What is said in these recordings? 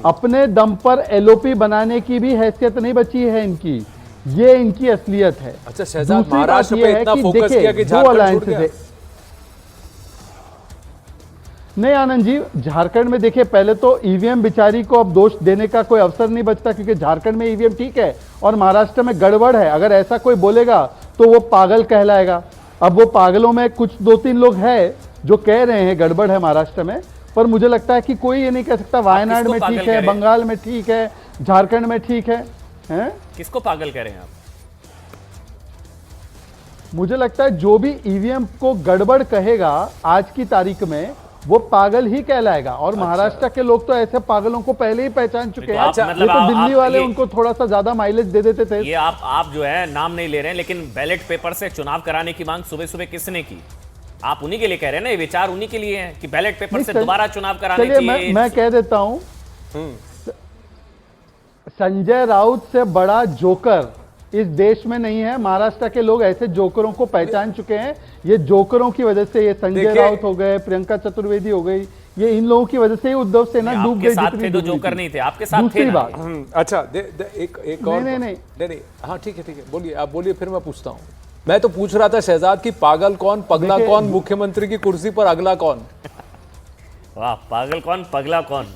अपने दम पर एलओपी बनाने की भी हैसियत नहीं बची है इनकी। ये इनकी असलियत है। अच्छा शहजाद, दूसरी बात महाराष्ट्र ये पे है इतना कि फोकस देखिए, किया कि दो झारखंड छूट अलायंसेस गया। है। नहीं आनंद जी, झारखंड में देखिए, पहले तो ईवीएम बिचारी को अब दोष देने का कोई अवसर नहीं बचता, क्योंकि झारखंड में ईवीएम ठीक है और महाराष्ट्र में गड़बड़ है। अगर ऐसा कोई बोलेगा तो वो पागल कहलाएगा। अब वो पागलों में कुछ 2-3 लोग हैं जो कह रहे हैं गड़बड़ है महाराष्ट्र में, पर मुझे लगता है कि कोई ये नहीं कह सकता वायनाड में ठीक है, बंगाल में ठीक है, झारखंड में ठीक है। किसको पागल कह रहे हैं आप? मुझे लगता है जो भी ईवीएम को गड़बड़ कहेगा आज की तारीख में, वो पागल ही कहलाएगा। और महाराष्ट्र के लोग तो ऐसे पागलों को पहले ही पहचान चुके हैं। अच्छा, ये तो दिल्ली वाले उनको थोड़ा सा ज्यादा माइलेज दे देते थे। ये आप जो है नाम नहीं ले रहे हैं, लेकिन बैलेट पेपर से चुनाव कराने की मांग सुबह सुबह किसने की? आप उन्हीं के लिए कह रहे हैं ना, ये विचार उन्हीं के लिए है कि बैलेट पेपर से दोबारा चुनाव कराने चाहिए। मैं कह देता हूं, संजय राउत से बड़ा जोकर इस देश में नहीं है। महाराष्ट्र के लोग ऐसे जोकरों को पहचान चुके हैं। ये जोकरों की वजह से, ये संजय राउत हो गए, प्रियंका चतुर्वेदी हो गई, ये इन लोगों की वजह से ही उद्धव सेना डूब गई। साथ थे तो जोकर नहीं थे, आपके साथ थे। दूसरी बात, अच्छा एक और नहीं, हाँ ठीक है बोलिए, आप बोलिए, फिर मैं पूछता हूँ। मैं तो पूछ रहा था शहजाद की पागल कौन, पगला कौन, मुख्यमंत्री की कुर्सी पर अगला कौन? वाह, पागल कौन, पगला कौन?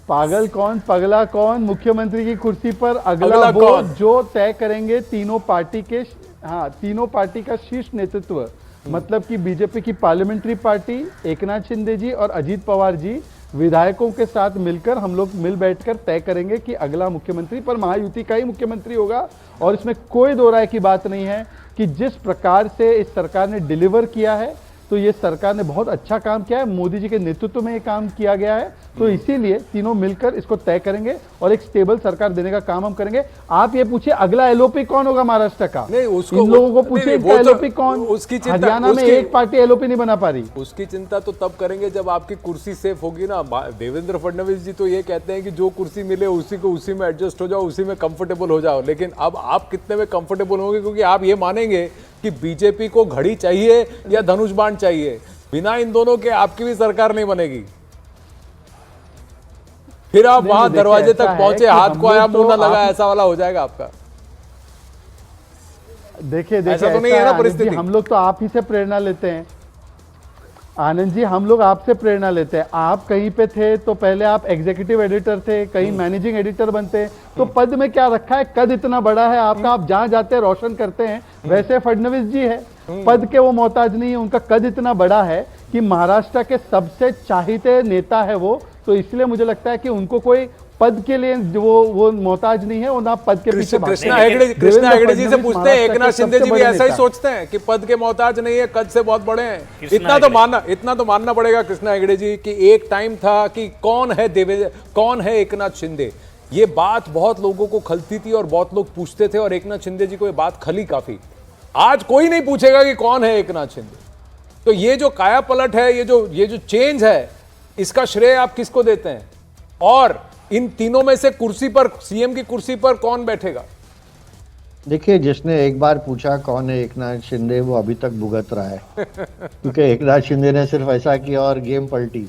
पागल कौन, पगला कौन, मुख्यमंत्री की कुर्सी पर अगला वो जो तय करेंगे तीनों पार्टी के, हाँ, तीनों पार्टी का शीर्ष नेतृत्व। मतलब कि बीजेपी की पार्लियामेंट्री पार्टी, एकनाथ शिंदे जी और अजीत पवार जी विधायकों के साथ मिलकर, हम लोग मिल बैठकर तय करेंगे कि अगला मुख्यमंत्री पर महायुति का ही मुख्यमंत्री होगा। और इसमें कोई दो राय की बात नहीं है कि जिस प्रकार से इस सरकार ने डिलीवर किया है, तो ये सरकार ने बहुत अच्छा काम किया है। मोदी जी के नेतृत्व में ये काम किया गया है, तो इसीलिए तीनों मिलकर इसको तय करेंगे और एक स्टेबल सरकार देने का काम हम करेंगे। आप ये पूछिए अगला एलओपी कौन होगा महाराष्ट्र का? नहीं, उसको इन लोगों को पूछिए एलओपी कौन? उसकी चिंता, हरियाणा में एक पार्टी एलओपी नहीं बना पा रही। उसकी चिंता तो तब करेंगे जब आपकी कुर्सी सेफ होगी ना। देवेंद्र फडणवीस जी तो ये कहते हैं कि जो कुर्सी मिले उसी को, उसी में एडजस्ट हो जाओ, उसी में कंफर्टेबल हो जाओ। लेकिन अब आप कितने में कंफर्टेबल होंगे? क्योंकि आप ये मानेंगे कि बीजेपी को घड़ी चाहिए या धनुष बाण चाहिए। बिना इन दोनों के आपकी भी सरकार नहीं बनेगी। फिर आप वहां दरवाजे तक पहुंचे, हाथ को आया मुंह ना लगा, ऐसा वाला हो जाएगा आपका। देखिए ऐसा तो नहीं है ना परिस्थिति। हम लोग तो आप ही से प्रेरणा लेते हैं आनंद जी, हम लोग आपसे प्रेरणा लेते हैं। आप कहीं पे थे तो पहले आप एग्जीक्यूटिव एडिटर थे, कहीं मैनेजिंग एडिटर बनते, तो पद में क्या रखा है? कद इतना बड़ा है आपका, आप जहां जाते हैं रोशन करते हैं। वैसे फडणवीस जी है, पद के वो मोहताज नहीं है, उनका कद इतना बड़ा है कि महाराष्ट्र के सबसे चाहते नेता है वो। तो इसलिए मुझे लगता है कि उनको कोई पद के लिए वो मोहताज नहीं है, वो ना पद के पीछे। कृष्णा हेगड़े जी से पूछते हैं, एकनाथ शिंदे जी भी ऐसा ही सोचते हैं कि पद के मोहताज नहीं है, कद से बहुत बड़े हैं। इतना तो मानना पड़ेगा कृष्णा हेगड़े जी कि एक टाइम था कि कौन है एकनाथ शिंदे। ये बात बहुत लोगों को खलती थी और बहुत लोग पूछते थे, और एकनाथ शिंदे जी को ये बात खली काफी। आज कोई नहीं पूछेगा कि कौन है एकनाथ शिंदे। तो ये जो काया पलट है, ये जो चेंज है, इसका श्रेय आप किसको देते हैं? और इन तीनों में से कुर्सी पर, सीएम की कुर्सी पर कौन बैठेगा? देखिए, जिसने एक बार पूछा कौन है एकनाथ शिंदे, वो अभी तक भुगत रहा है। क्योंकि एकनाथ शिंदे ने सिर्फ ऐसा किया और गेम पलटी।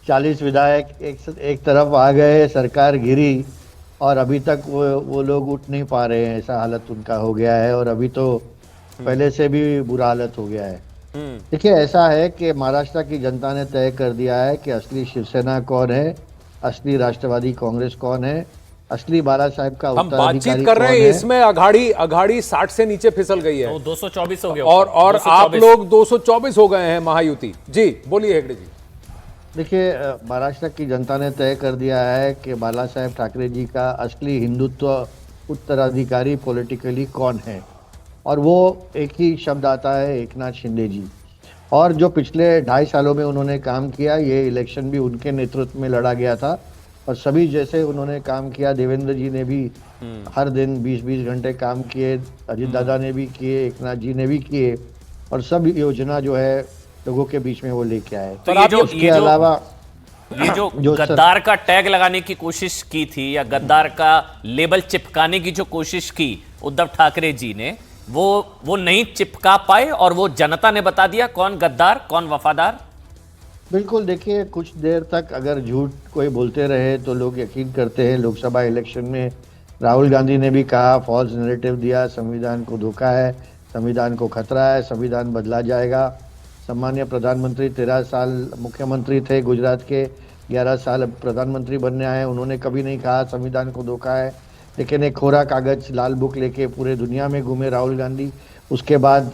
40 विधायक एक तरफ आ गए, सरकार गिरी, और अभी तक वो लोग उठ नहीं पा रहे हैं। ऐसा हालत उनका हो गया है, और अभी तो पहले से भी बुरा हालत हो गया है। देखिए, ऐसा है कि महाराष्ट्र की जनता ने तय कर दिया है कि असली शिवसेना कौन है, असली राष्ट्रवादी कांग्रेस कौन है, असली बाला साहेब का उत्तराधिकारी कौन है। हम बातचीत कर रहे हैं, इसमें अघाड़ी 60 से नीचे फिसल गई है, 224 हो गया, और आप लोग 224 हो गए हैं महायुति। जी बोलिए हेगड़े जी। देखिए, महाराष्ट्र की जनता ने तय कर दिया है कि बाला साहेब ठाकरे जी का असली हिंदुत्व उत्तराधिकारी पॉलिटिकली कौन है, और वो एक ही शब्द आता है, एकनाथ शिंदे जी। और जो पिछले 2.5 सालों में उन्होंने काम किया, ये इलेक्शन भी उनके नेतृत्व में लड़ा गया था, और सभी जैसे उन्होंने काम किया। देवेंद्र जी ने भी हर दिन 20-20 घंटे काम किए, अजीत दादा ने भी किए, एकनाथ जी ने भी किए, और सब योजना जो है लोगों के बीच में वो लेके आए। तो इसके अलावा ये जो गद्दार का टैग लगाने की कोशिश की थी, या गद्दार का लेबल चिपकाने की जो कोशिश की उद्धव ठाकरे जी ने, वो नहीं चिपका पाए, और वो जनता ने बता दिया कौन गद्दार कौन वफादार। बिल्कुल, देखिए कुछ देर तक अगर झूठ कोई बोलते रहे तो लोग यकीन करते हैं। लोकसभा इलेक्शन में राहुल गांधी ने भी कहा, फॉल्स नैरेटिव दिया, संविधान को धोखा है, संविधान को खतरा है, संविधान बदला जाएगा। सम्मानीय प्रधानमंत्री 13 साल मुख्यमंत्री थे गुजरात के, 11 साल अब प्रधानमंत्री बनने आए, उन्होंने कभी नहीं कहा संविधान को धोखा है। लेकिन एक कोरा कागज लाल बुक लेके पूरे दुनिया में घूमे राहुल गांधी। उसके बाद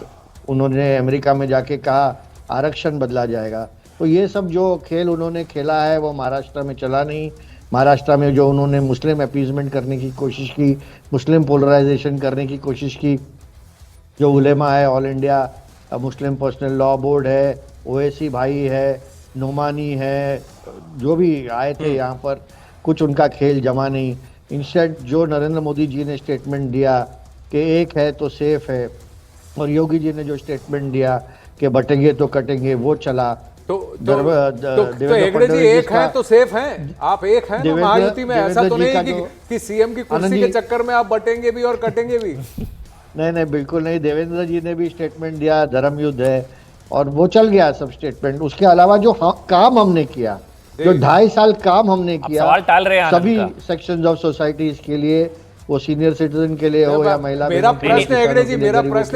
उन्होंने अमेरिका में जाके कहा आरक्षण बदला जाएगा। तो ये सब जो खेल उन्होंने खेला है वो महाराष्ट्र में चला नहीं। महाराष्ट्र में जो उन्होंने मुस्लिम अपीजमेंट करने की कोशिश की, मुस्लिम पोलराइजेशन करने की कोशिश की, जो उलेमा है, all India Muslim personal law board है, ओवैसी भाई है, नोमानी है, जो भी आए थे यहाँ पर, कुछ उनका खेल जमा नहीं। इंस्टेंट जो नरेंद्र मोदी जी ने स्टेटमेंट दिया कि एक है तो सेफ है, और योगी जी ने जो स्टेटमेंट दिया कि बटेंगे तो कटेंगे, वो चला। तो हेगड़े जी एक है तो सेफ हैं, आप एक हैं ना महायुति में। ऐसा तो नहीं कि सीएम की कुर्सी के चक्कर में आप बटेंगे भी और कटेंगे भी। नहीं, बिल्कुल नहीं। देवेंद्र जी ने भी स्टेटमेंट दिया, धर्म युद्ध है, और वो चल गया सब स्टेटमेंट। उसके अलावा जो काम हमने किया, जो 2.5 साल काम हमने किया सवाल टाल रहे हैं सभी सेक्शंस ऑफ सोसाइटीज के लिए, वो सीनियर सिटीजन के लिए हो या महिला। मेरा प्रश्न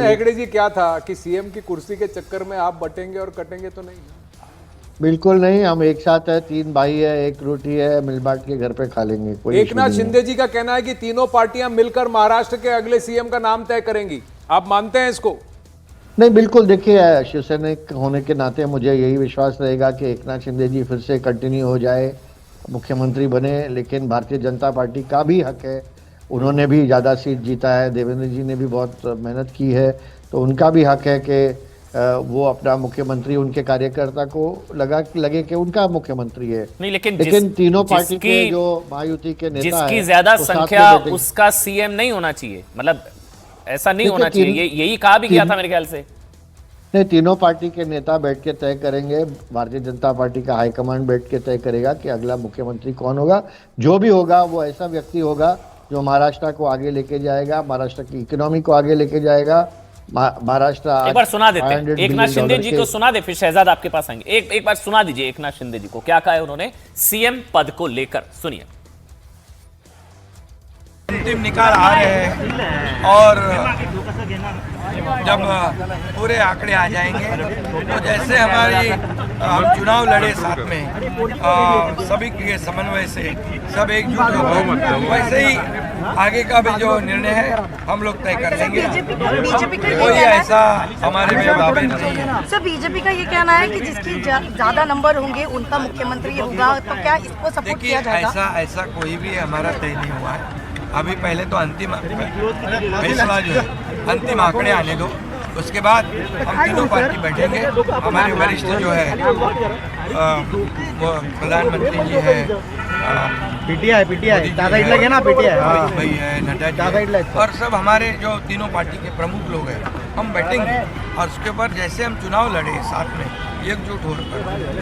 हेगड़े जी क्या था कि सीएम की कुर्सी के चक्कर में आप बटेंगे और कटेंगे तो नहीं? बिल्कुल नहीं, हम एक साथ है, 3 भाई है, एक रोटी है, मिल बांट के घर पे खा लेंगे। कोई एकनाथ शिंदे जी का कहना है कि तीनों पार्टियां मिलकर महाराष्ट्र के अगले सीएम का नाम तय करेंगी। आप मानते हैं इसको? नहीं, बिल्कुल। देखिए, शिवसैनिक होने के नाते मुझे यही विश्वास रहेगा कि एकनाथ शिंदे जी फिर से कंटिन्यू हो जाए, मुख्यमंत्री बने। लेकिन भारतीय जनता पार्टी का भी हक है, उन्होंने भी ज़्यादा सीट जीता है, देवेंद्र जी ने भी बहुत मेहनत की है, तो उनका भी हक है कि वो अपना मुख्यमंत्री, उनके कार्यकर्ता को लगे कि उनका मुख्यमंत्री है। नहीं, लेकिन तीनों पार्टी के जो महायुति के नेता जिसकी ज्यादा संख्या उसका सीएम नहीं होना चाहिए, मतलब ऐसा नहीं होना चाहिए, यही कहा भी गया था मेरे ख्याल से। नहीं, तीनों पार्टी के नेता बैठ के तय करेंगे। भारतीय जनता पार्टी का हाईकमांड बैठ के तय करेगा कि अगला मुख्यमंत्री कौन होगा। जो भी होगा वो ऐसा व्यक्ति होगा जो महाराष्ट्र को आगे लेके जाएगा, महाराष्ट्र की इकोनॉमी को आगे लेके जाएगा। महाराष्ट्र एक बार सुना देते हैं, एकनाथ शिंदे जी को सुना दे, फिर शहजाद आपके पास आएंगे। एक बार सुना दीजिए एकनाथ शिंदे जी को क्या कहा है उन्होंने सीएम पद को लेकर, सुनिए। अंतिम निकाल आ रहे हैं और जब पूरे आंकड़े आ जाएंगे तो जैसे हम चुनाव लड़े साथ में सभी के समन्वय से सब एकजुट होकर, वैसे ही आगे का भी जो निर्णय है हम लोग तय कर लेंगे। कोई ऐसा हमारे में दावे नहीं है। सर, बीजेपी का ये कहना है कि जिसकी ज्यादा नंबर होंगे उनका मुख्यमंत्री होगा, तो क्या इसको सपोर्ट किया जाएगा? ऐसा कोई भी हमारा तय नहीं हुआ है अभी। पहले तो अंतिम फैसला जो है, अंतिम आंकड़े आने दो, उसके बाद हम तीनों पार्टी बैठेंगे। हमारे वरिष्ठ जो है वो प्रधानमंत्री जी है, पीटीआई दादा लगे ना, पीटीआई भाई है, नड्डा जी, और सब हमारे जो तीनों पार्टी के प्रमुख लोग हैं, हम बैठेंगे और उसके बाद जैसे हम चुनाव लड़े साथ में एकजुट होकर